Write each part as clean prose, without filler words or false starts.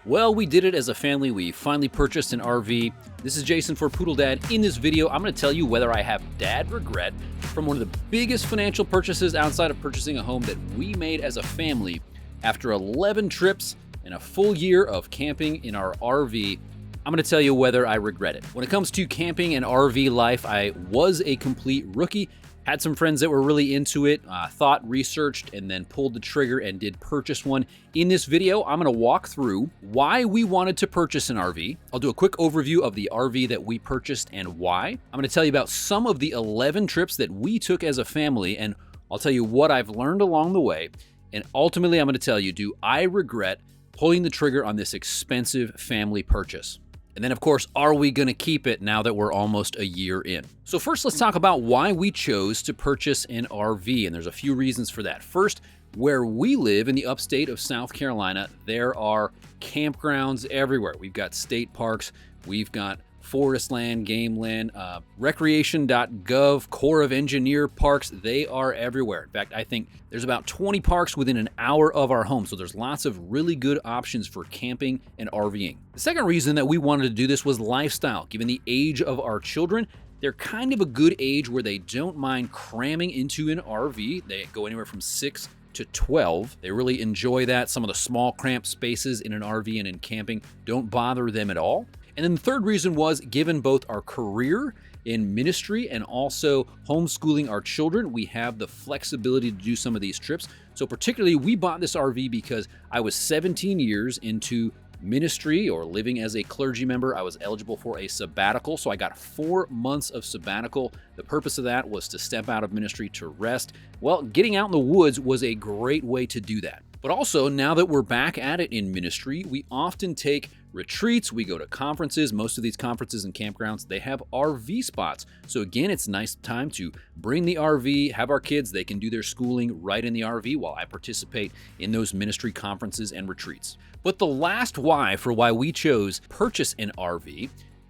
Well, we did it as a family. We finally purchased an RV. This is Jason for Poodle Dad. In this video, I'm going to tell you whether I have dad regret from one of the biggest financial purchases outside of purchasing a home that we made as a family after 11 trips and a full year of camping in our RV. I'm going to tell you whether I regret it. When it comes to camping and RV life, I was a complete rookie. Had some friends that were really into it, thought, researched, and then pulled the trigger and did purchase one. In this video, I'm going to walk through why we wanted to purchase an RV. I'll do a quick overview of the RV that we purchased and why. I'm going to tell you about some of the 11 trips that we took as a family, and I'll tell you what I've learned along the way. And ultimately, I'm going to tell you, do I regret pulling the trigger on this expensive family purchase? And then, of course, are we going to keep it now that we're almost a year in? So first, let's talk about why we chose to purchase an RV, and there's a few reasons for that. First, where we live in the upstate of South Carolina, there are campgrounds everywhere. We've got state parks, we've got forest land, game land, recreation.gov, Corps of Engineer parks, they are everywhere. In fact, I think there's about 20 parks within an hour of our home, so there's lots of really good options for camping and RVing. The second reason that we wanted to do this was lifestyle. Given the age of our children, they're kind of a good age where they don't mind cramming into an RV. They go anywhere from 6 to 12. They really enjoy that. Some of the small cramped spaces in an RV and in camping don't bother them at all. And then the third reason was, given both our career in ministry and also homeschooling our children, we have the flexibility to do some of these trips. So particularly, we bought this RV because I was 17 years into ministry or living as a clergy member. I was eligible for a sabbatical, so I got 4 months of sabbatical. The purpose of that was to step out of ministry to rest. Well, getting out in the woods was a great way to do that. But also, now that we're back at it in ministry, we often take retreats, we go to conferences. Most of these conferences and campgrounds, they have RV spots. So again, it's a nice time to bring the RV, have our kids, they can do their schooling right in the RV while I participate in those ministry conferences and retreats. But the last why for why we chose purchase an RV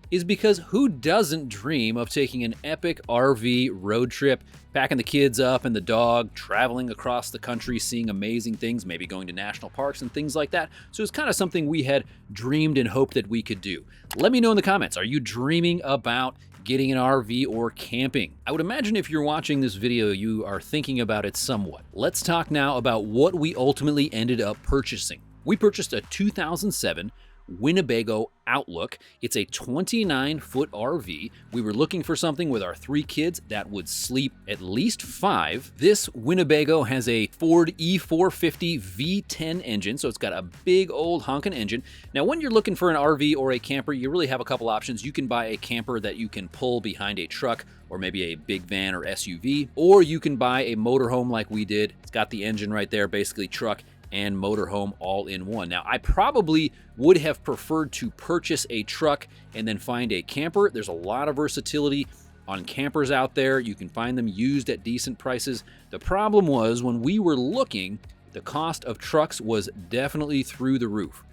is because who doesn't dream of taking an epic RV road trip, packing the kids up and the dog, traveling across the country, seeing amazing things, maybe going to national parks and things like that. So it's kind of something we had dreamed and hoped that we could do. Let me know in the comments, are you dreaming about getting an RV or camping? I would imagine if you're watching this video, you are thinking about it somewhat. Let's talk now about what we ultimately ended up purchasing. We purchased a 2007 Winnebago Outlook. It's a 29-foot RV. We were looking for something with our 3 kids that would sleep at least 5. This Winnebago has a Ford E450 V10 engine, so it's got a big old honking engine. Now, when you're looking for an RV or a camper, you really have a couple options. You can buy a camper that you can pull behind a truck or maybe a big van or SUV, or you can buy a motorhome like we did. It's got the engine right there, basically truck and motorhome all in one. Now, I probably would have preferred to purchase a truck and then find a camper. There's a lot of versatility on campers out there. You can find them used at decent prices. The problem was when we were looking, the cost of trucks was definitely through the roof.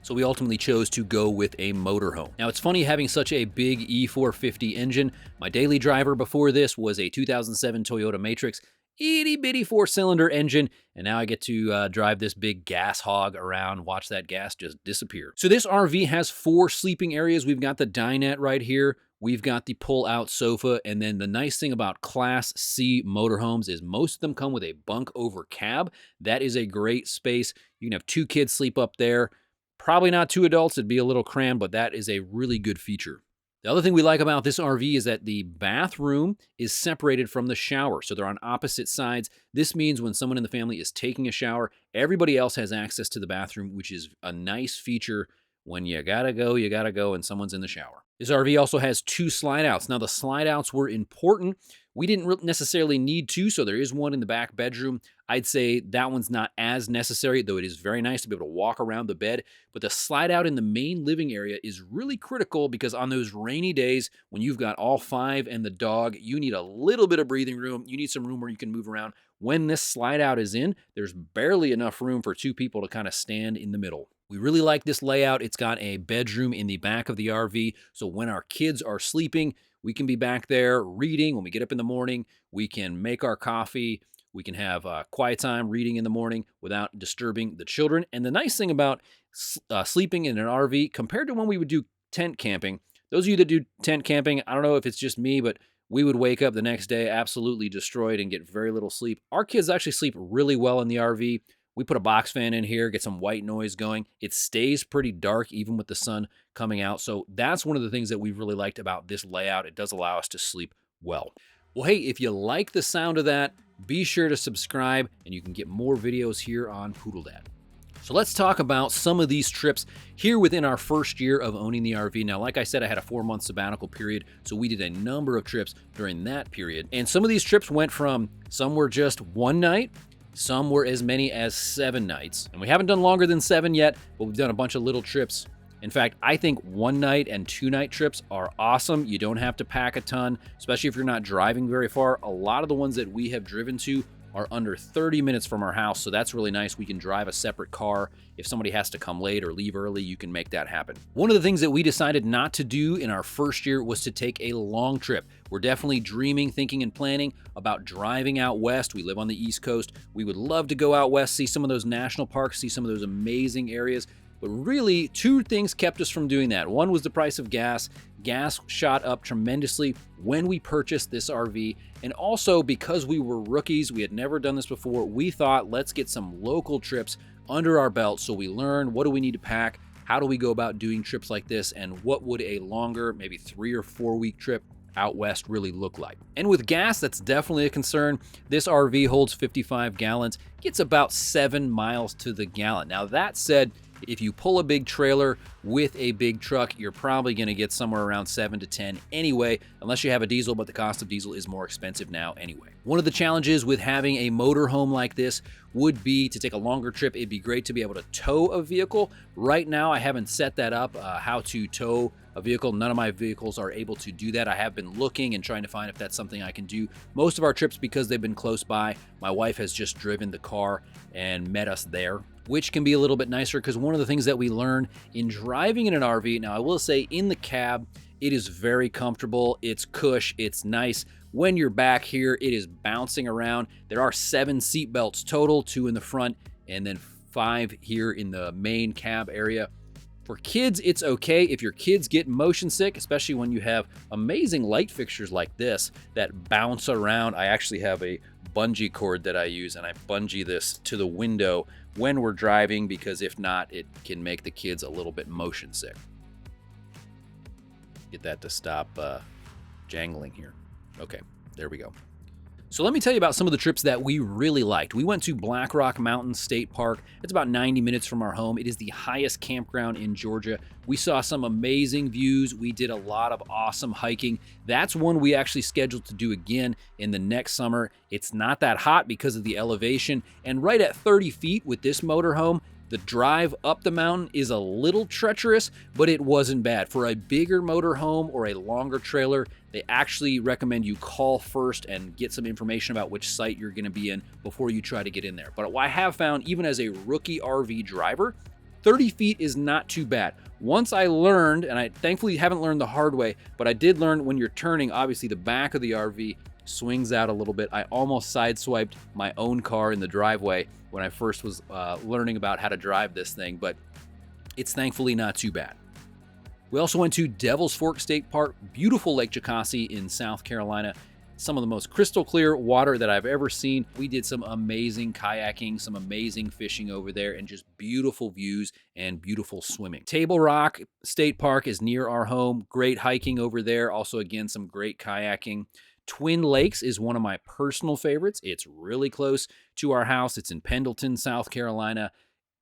So we ultimately chose to go with a motorhome. Now, it's funny having such a big E450 engine. My daily driver before this was a 2007 Toyota Matrix, itty bitty 4-cylinder engine, and now I get to drive this big gas hog around, watch that gas just disappear. So this RV has 4 sleeping areas. We've got the dinette right here. We've got the pull-out sofa, and then the nice thing about Class C motorhomes is most of them come with a bunk-over cab. That is a great space. You can have 2 kids sleep up there. Probably not 2 adults. It'd be a little crammed, but that is a really good feature. The other thing we like about this RV is that the bathroom is separated from the shower, so they're on opposite sides. This means when someone in the family is taking a shower, everybody else has access to the bathroom, which is a nice feature when you gotta go, and someone's in the shower. This RV also has 2 slide outs. Now, the slide outs were important. We didn't necessarily need 2, so there is one in the back bedroom. I'd say that one's not as necessary, though it is very nice to be able to walk around the bed. But the slide out in the main living area is really critical because on those rainy days when you've got all 5 and the dog, you need a little bit of breathing room. You need some room where you can move around. When this slide out is in, there's barely enough room for 2 people to kind of stand in the middle. We really like this layout. It's got a bedroom in the back of the RV, so when our kids are sleeping, we can be back there reading. When we get up in the morning, we can make our coffee. We can have quiet time reading in the morning without disturbing the children. And the nice thing about sleeping in an RV compared to when we would do tent camping. Those of you that do tent camping, I don't know if it's just me, but we would wake up the next day absolutely destroyed and get very little sleep. Our kids actually sleep really well in the RV. We put a box fan in here, get some white noise going. It stays pretty dark even with the sun coming out. So that's one of the things that we've really liked about this layout. It does allow us to sleep well. Well, hey, if you like the sound of that, be sure to subscribe and you can get more videos here on Poodle Dad. So let's talk about some of these trips here within our first year of owning the RV. Now, like I said, I had a 4-month sabbatical period, so we did a number of trips during that period. And some of these trips went from, some were just one night, some were as many as 7 nights. And we haven't done longer than 7 yet, but we've done a bunch of little trips. In fact, I think 1-night and 2-night trips are awesome. You don't have to pack a ton, especially if you're not driving very far. A lot of the ones that we have driven to are under 30 minutes from our house, so that's really nice. We can drive a separate car. If somebody has to come late or leave early, you can make that happen. One of the things that we decided not to do in our first year was to take a long trip. We're definitely dreaming, thinking, and planning about driving out west. We live on the East Coast. We would love to go out west, see some of those national parks, see some of those amazing areas. But really, 2 things kept us from doing that. One was the price of gas. Gas shot up tremendously when we purchased this RV. And also, because we were rookies, we had never done this before, we thought, let's get some local trips under our belt so we learn what do we need to pack, how do we go about doing trips like this, and what would a longer, maybe 3 or 4 week trip out west really look like. And with gas, that's definitely a concern. This RV holds 55 gallons, gets about 7 miles to the gallon. Now, that said, if you pull a big trailer with a big truck, you're probably going to get somewhere around 7 to 10 anyway, unless you have a diesel, but the cost of diesel is more expensive now anyway. One of the challenges with having a motorhome like this would be to take a longer trip. It'd be great to be able to tow a vehicle. Right now, I haven't set that up, how to tow a vehicle. None of my vehicles are able to do that. I have been looking and trying to find if that's something I can do. Most of our trips, because they've been close by, my wife has just driven the car and met us there, which can be a little bit nicer because one of the things that we learned in driving in an RV, now I will say in the cab, it is very comfortable, it's cush, it's nice. When you're back here, it is bouncing around. There are 7 seat belts total, 2 in the front and then 5 here in the main cab area. For kids, it's okay. If your kids get motion sick, especially when you have amazing light fixtures like this that bounce around. I actually have a bungee cord that I use, and I bungee this to the window when we're driving because if not, it can make the kids a little bit motion sick. Get that to stop jangling here. Okay, there we go. So let me tell you about some of the trips that we really liked. We went to Blackrock Mountain State Park. It's about 90 minutes from our home. It is the highest campground in Georgia. We saw some amazing views. We did a lot of awesome hiking. That's one we actually scheduled to do again in the next summer. It's not that hot because of the elevation. And right at 30 feet with this motorhome, the drive up the mountain is a little treacherous, but it wasn't bad. For a bigger motorhome or a longer trailer, they actually recommend you call first and get some information about which site you're gonna be in before you try to get in there. But what I have found, even as a rookie RV driver, 30 feet is not too bad. Once I learned, and I thankfully haven't learned the hard way, but I did learn when you're turning, obviously the back of the RV swings out a little bit. I almost sideswiped my own car in the driveway when I first was learning about how to drive this thing, but it's thankfully not too bad. We also went to Devil's Fork State Park, beautiful Lake Jocassee in South Carolina. Some of the most crystal clear water that I've ever seen. We did some amazing kayaking, some amazing fishing over there, and just beautiful views and beautiful swimming. Table Rock State Park is near our home. Great hiking over there. Also, again, some great kayaking. Twin Lakes is one of my personal favorites. It's really close to our house. It's in Pendleton, South Carolina.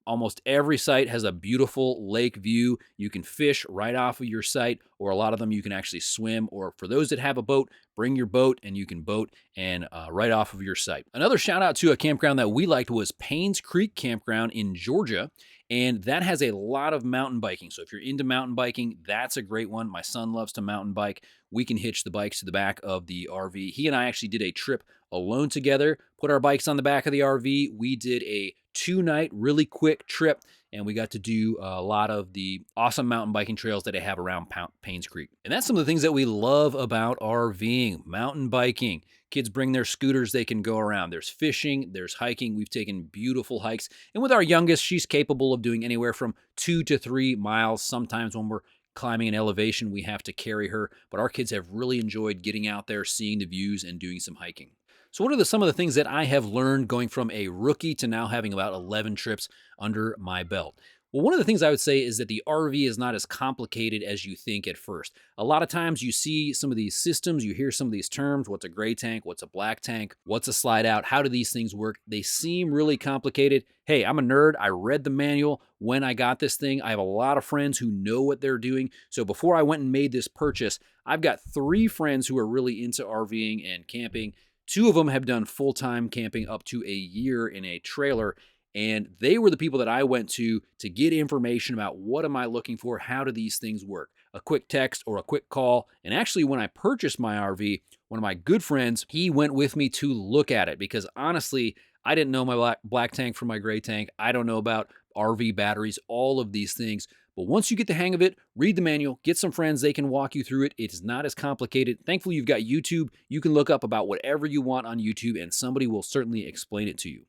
Almost every site has a beautiful lake view. You can fish right off of your site, or a lot of them you can actually swim, or for those that have a boat, bring your boat and you can boat and right off of your site. Another shout out to a campground that we liked was Paynes Creek Campground in Georgia, and that has a lot of mountain biking. So if you're into mountain biking, that's a great one. My son loves to mountain bike. We can hitch the bikes to the back of the RV. He and I actually did a trip alone together, put our bikes on the back of the RV. We did a 2-night, really quick trip. and we got to do a lot of the awesome mountain biking trails that they have around Paynes Creek. And that's some of the things that we love about RVing, mountain biking. Kids bring their scooters, they can go around. There's fishing, there's hiking. We've taken beautiful hikes. And with our youngest, she's capable of doing anywhere from 2 to 3 miles. Sometimes when we're climbing an elevation, we have to carry her. But our kids have really enjoyed getting out there, seeing the views, and doing some hiking. So what are some of the things that I have learned going from a rookie to now having about 11 trips under my belt? Well, one of the things I would say is that the RV is not as complicated as you think at first. A lot of times you see some of these systems, you hear some of these terms, what's a gray tank, what's a black tank, what's a slide out, how do these things work? They seem really complicated. Hey, I'm a nerd. I read the manual when I got this thing. I have a lot of friends who know what they're doing. So before I went and made this purchase, I've got 3 friends who are really into RVing and camping. 2 of them have done full-time camping up to a year in a trailer, and they were the people that I went to get information about what am I looking for, how do these things work. A quick text or a quick call. And actually, when I purchased my RV, one of my good friends, he went with me to look at it because honestly, I didn't know my black tank from my gray tank. I don't know about RV batteries, all of these things. But once you get the hang of it, read the manual, get some friends, they can walk you through it. It's not as complicated. Thankfully, you've got YouTube. You can look up about whatever you want on YouTube, and somebody will certainly explain it to you.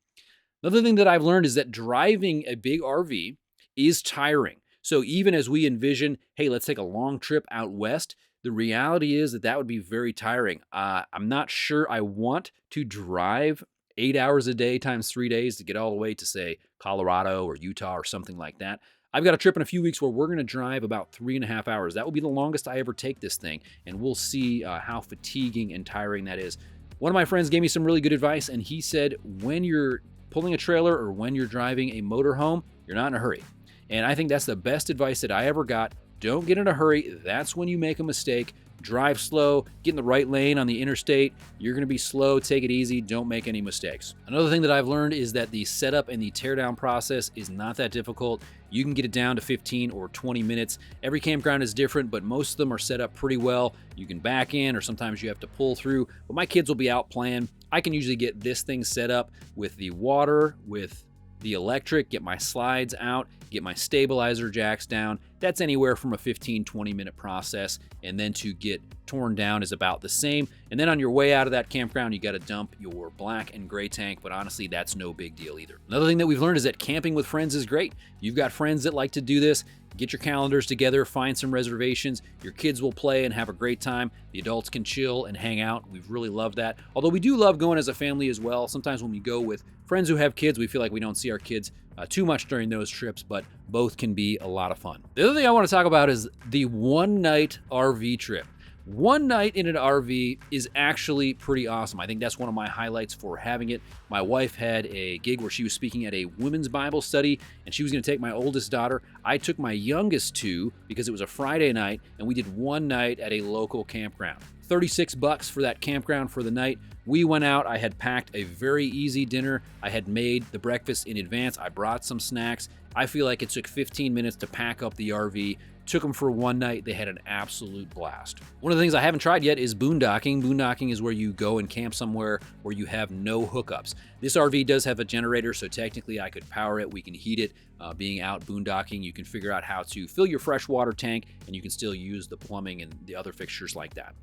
Another thing that I've learned is that driving a big RV is tiring. So even as we envision, hey, let's take a long trip out west, the reality is that would be very tiring. I'm not sure I want to drive 8 hours a day times 3 days to get all the way to, say, Colorado or Utah or something like that. I've got a trip in a few weeks where we're going to drive about 3.5 hours. That will be the longest I ever take this thing, and we'll see how fatiguing and tiring that is. One of my friends gave me some really good advice, and he said when you're pulling a trailer or when you're driving a motorhome, you're not in a hurry. And I think that's the best advice that I ever got. Don't get in a hurry. That's when you make a mistake. Drive slow, get in the right lane on the interstate. You're going to be slow, take it easy, don't make any mistakes. Another thing that I've learned is that the setup and the teardown process is not that difficult. You can get it down to 15 or 20 minutes. Every campground is different, but most of them are set up pretty well. You can back in or sometimes you have to pull through, but my kids will be out playing. I can usually get this thing set up with the water, with the electric, get my slides out, get my stabilizer jacks down. That's anywhere from a 15-20 minute process, and then to get torn down is about the same. And then on your way out of that campground, you got to dump your black and gray tank, but honestly, that's no big deal either. Another thing that we've learned is that camping with friends is great. You've got friends that like to do this. Get your calendars together, find some reservations. Your kids will play and have a great time. The adults can chill and hang out. We've really loved that. Although we do love going as a family as well. Sometimes when we go with friends who have kids, we feel like we don't see our kids too much during those trips, but both can be a lot of fun. The other thing I want to talk about is the one-night RV trip. One night in an RV is actually pretty awesome. I think that's one of my highlights for having it. My wife had a gig where she was speaking at a women's Bible study, and she was going to take my oldest daughter. I took my youngest two because it was a Friday night, and we did one night at a local campground. $36 for that campground for the night. We went out. I had packed a very easy dinner. I had made the breakfast in advance. I brought some snacks. I feel like it took 15 minutes to pack up the RV. Took them for one night. They had an absolute blast. One of the things I haven't tried yet is boondocking. Boondocking is where you go and camp somewhere where you have no hookups. This RV does have a generator, so technically I could power it. We can heat it. Being out boondocking, you can figure out how to fill your freshwater tank, and you can still use the plumbing and the other fixtures like that.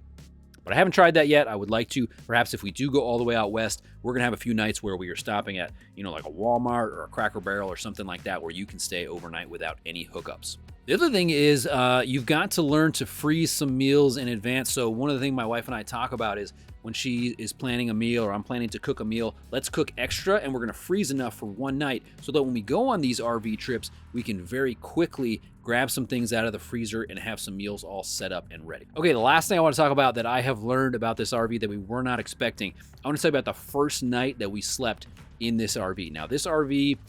But I haven't tried that yet. I would like to. Perhaps if we do go all the way out west, we're going to have a few nights where we are stopping at, like a Walmart or a Cracker Barrel or something like that where you can stay overnight without any hookups. The other thing is you've got to learn to freeze some meals in advance. So one of the things my wife and I talk about is when she is planning a meal or I'm planning to cook a meal, let's cook extra and we're going to freeze enough for one night so that when we go on these RV trips, we can very quickly grab some things out of the freezer and have some meals all set up and ready. Okay, the last thing I want to talk about that I have learned about this RV that we were not expecting, I want to talk about the first night that we slept in this RV. Now this RV,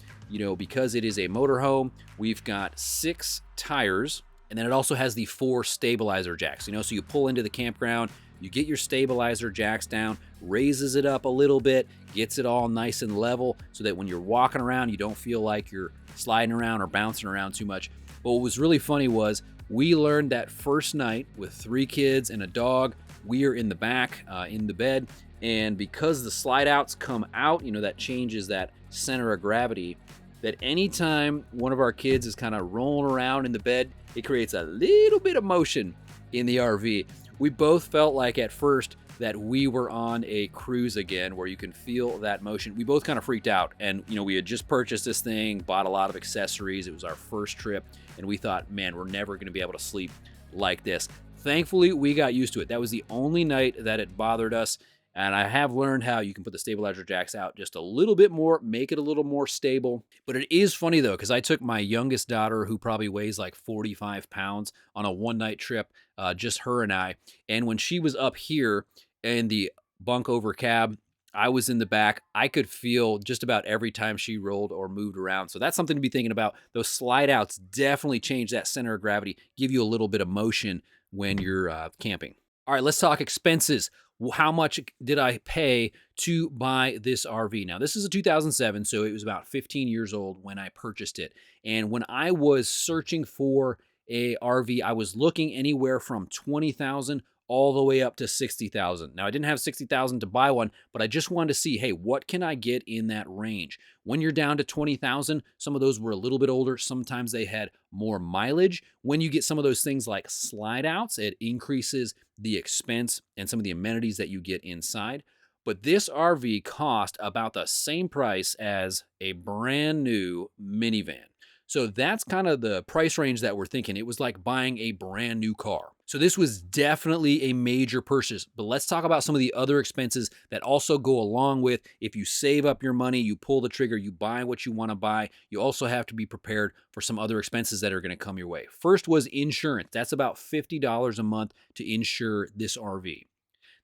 because it is a motorhome, we've got 6 tires, and then it also has the 4 stabilizer jacks. So you pull into the campground, you get your stabilizer jacks down, raises it up a little bit, gets it all nice and level so that when you're walking around, you don't feel like you're sliding around or bouncing around too much. But what was really funny was we learned that first night with 3 kids and a dog, we are in the back, in the bed, and because the slide outs come out, that changes that center of gravity, that anytime one of our kids is kind of rolling around in the bed, it creates a little bit of motion in the RV. We both felt like at first that we were on a cruise again, where you can feel that motion. We both kind of freaked out, and we had just purchased this thing, bought a lot of accessories. It was our first trip, and we thought, man, we're never going to be able to sleep like this. Thankfully, we got used to it. That was the only night that it bothered us. And I have learned how you can put the stabilizer jacks out just a little bit more, make it a little more stable. But it is funny though, because I took my youngest daughter, who probably weighs like 45 pounds, on a one-night trip, just her and I. And when she was up here in the bunk over cab, I was in the back. I could feel just about every time she rolled or moved around. So that's something to be thinking about. Those slide outs definitely change that center of gravity, give you a little bit of motion when you're camping. All right, let's talk expenses. How much did I pay to buy this RV? Now, this is a 2007, so it was about 15 years old when I purchased it. And when I was searching for a RV, I was looking anywhere from $20,000 all the way up to $60,000. Now, I didn't have $60,000 to buy one, but I just wanted to see, hey, what can I get in that range? When you're down to $20,000, some of those were a little bit older. Sometimes they had more mileage. When you get some of those things like slide outs, it increases the expense and some of the amenities that you get inside. But this RV cost about the same price as a brand new minivan. So that's kind of the price range that we're thinking. It was like buying a brand new car. So this was definitely a major purchase. But let's talk about some of the other expenses that also go along with, if you save up your money, you pull the trigger, you buy what you want to buy, you also have to be prepared for some other expenses that are going to come your way. First was insurance. That's about $50 a month to insure this RV.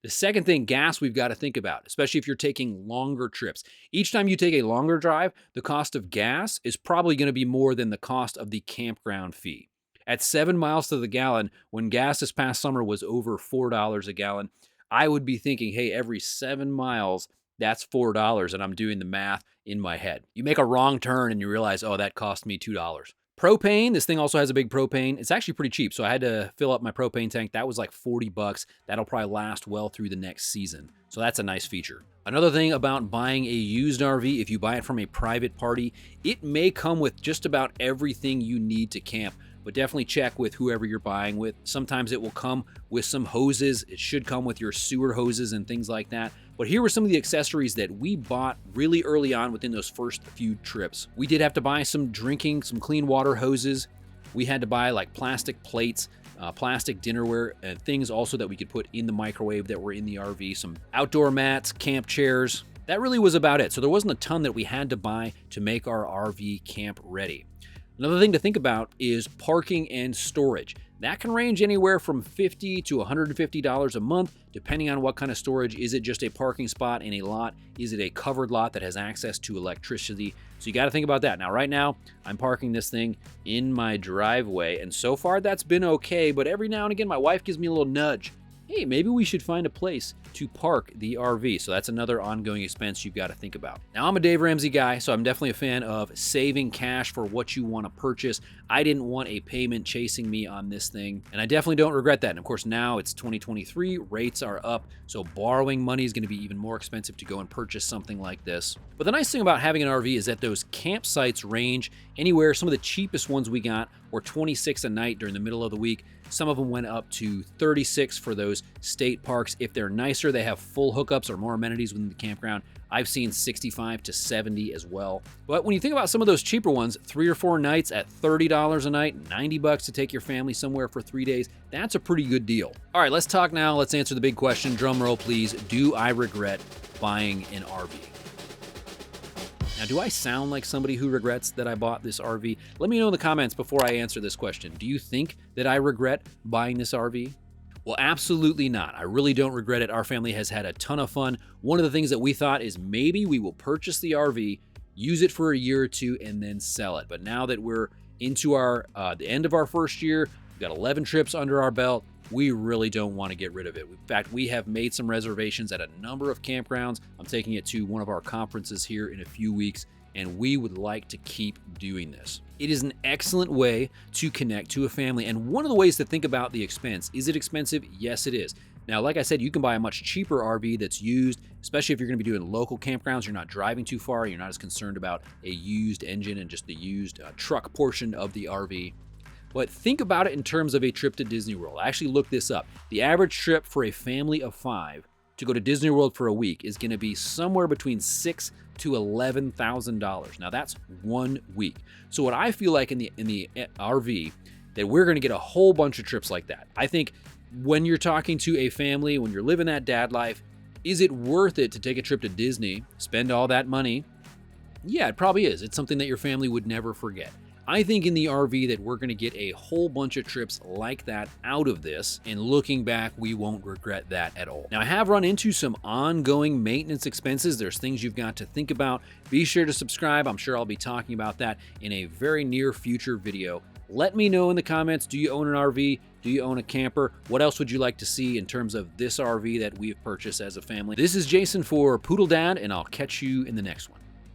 The second thing, gas, we've got to think about, especially if you're taking longer trips. Each time you take a longer drive, the cost of gas is probably going to be more than the cost of the campground fee. At 7 miles to the gallon, when gas this past summer was over $4 a gallon, I would be thinking, hey, every 7 miles, that's $4, and I'm doing the math in my head. You make a wrong turn and you realize, oh, that cost me $2. Propane, this thing also has a big propane. It's actually pretty cheap, so I had to fill up my propane tank. That was like $40. That'll probably last well through the next season. So that's a nice feature. Another thing about buying a used RV, if you buy it from a private party, it may come with just about everything you need to camp, but definitely check with whoever you're buying with. Sometimes it will come with some hoses. It should come with your sewer hoses and things like that. But here were some of the accessories that we bought really early on within those first few trips. We did have to buy some clean water hoses. We had to buy like plastic plates, plastic dinnerware, and things also that we could put in the microwave that were in the RV, some outdoor mats, camp chairs. That really was about it. So there wasn't a ton that we had to buy to make our RV camp ready. Another thing to think about is parking and storage. That can range anywhere from $50 to $150 a month, depending on what kind of storage. Is it just a parking spot in a lot? Is it a covered lot that has access to electricity? So you got to think about that. Now, right now, I'm parking this thing in my driveway, and so far that's been okay, but every now and again, my wife gives me a little nudge. Hey, maybe we should find a place to park the RV. So that's another ongoing expense you've got to think about. Now, I'm a Dave Ramsey guy, so I'm definitely a fan of saving cash for what you want to purchase. I didn't want a payment chasing me on this thing, and I definitely don't regret that. And of course, now it's 2023, rates are up, so borrowing money is going to be even more expensive to go and purchase something like this. But the nice thing about having an RV is that those campsites range anywhere. Some of the cheapest ones we got were $26 a night during the middle of the week. Some of them went up to $36 for those state parks. If they're nicer, they have full hookups or more amenities within the campground. I've seen $65 to $70 as well. But when you think about some of those cheaper ones, 3 or 4 nights at $30 a night, $90 to take your family somewhere for 3 days, that's a pretty good deal. All right, let's talk now. Let's answer the big question. Drum roll, please. Do I regret buying an RV? Now, do I sound like somebody who regrets that I bought this RV? Let me know in the comments before I answer this question. Do you think that I regret buying this RV? Well, absolutely not. I really don't regret it. Our family has had a ton of fun. One of the things that we thought is maybe we will purchase the RV, use it for a year or two, and then sell it. But now that we're into our the end of our first year, we've got 11 trips under our belt, we really don't want to get rid of it. In fact, we have made some reservations at a number of campgrounds. I'm taking it to one of our conferences here in a few weeks, and we would like to keep doing this. It is an excellent way to connect to a family, and one of the ways to think about the expense. Is it expensive? Yes, it is. Now, like I said, you can buy a much cheaper RV that's used, especially if you're going to be doing local campgrounds. You're not driving too far. You're not as concerned about a used engine and just the used truck portion of the RV. But think about it in terms of a trip to Disney World. I actually looked this up. The average trip for a family of 5 to go to Disney World for a week is going to be somewhere between $6,000 to $11,000. Now that's 1 week. So what I feel like in the RV, that we're going to get a whole bunch of trips like that. I think when you're talking to a family, when you're living that dad life, is it worth it to take a trip to Disney, spend all that money? Yeah, it probably is. It's something that your family would never forget. I think in the RV that we're going to get a whole bunch of trips like that out of this, and looking back, we won't regret that at all. Now, I have run into some ongoing maintenance expenses. There's things you've got to think about. Be sure to subscribe. I'm sure I'll be talking about that in a very near future video. Let me know in the comments, do you own an RV? Do you own a camper? What else would you like to see in terms of this RV that we've purchased as a family? This is Jason for Poodle Dad, and I'll catch you in the next one.